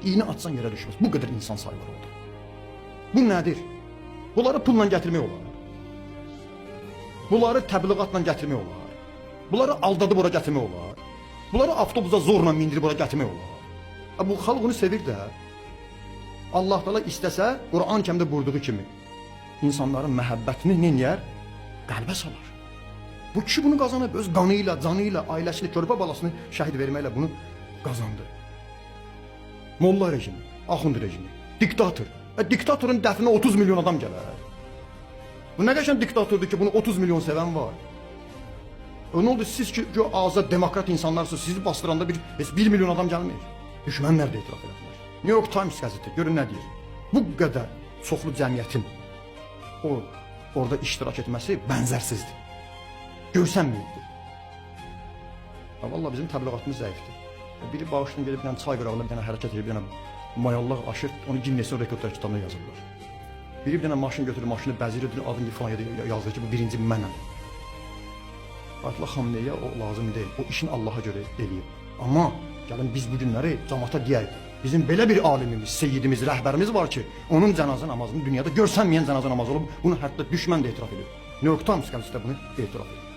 İğne atsan yerə düşməz. Bu qədər insan sayı var orada. Bu nədir? Bunları pulla gətirmək olar. Bunları təbliğatla gətirmək olar. Bunları aldadıb ora gətirmək olar. Bunları avtobusa zorla mindirib ora gətirmək olar. Bu xalq onu sevir də. Allah Teala istəsə, Quran kəmdə buyurduğu kimi insanların məhəbbətini neyər? Qəlbə salar. Bu kişi bunu qazanıb, öz qanıyla, canıyla, ailəsini, körpə balasını şəhid verməklə bunu qazandı. Molla rejimi, Axund rejimi, diktator. Diktatorun dəfinə 30 milyon adam gələr. Bu nə qəşəng diktatordur ki, bunu 30 milyon sevən var. Ne oldu siz ki azad demokrat insanlarsınız, sizi bastıranda 1 milyon adam gəlmir. Düşmənlər də etiraf edilər. New York Times qəzeti görün nə deyir. Bu qədər çoxlu cəmiyyətin orada iştirak etməsi bənzərsizdir. Görsənməyibdir. Vallahi bizim təbliğatımız zəifdir. Biri bağışını gelib bir çay qırağında bir dənə hərəkət edib, bir dənə mayallaq aşır, onu Ginnesin rekordlar kitabına yazırlar. Biri bir dənə maşın götürür, maşını bəzir edir, adını falan yazır ki, bu birinci mənəm. Ayətullah Xamneyə o lazım deyil, o işini Allaha görə eləyib. Amma gəlin biz bu günləri cəmaata deyək, bizim belə bir alimimiz, seyyidimiz, rəhbərimiz var ki, onun cənazə namazını dünyada görsənməyən cənazə namazı olub, bunu hətta düşmən də etiraf edir. New York Times qəzetində bunu etiraf edir.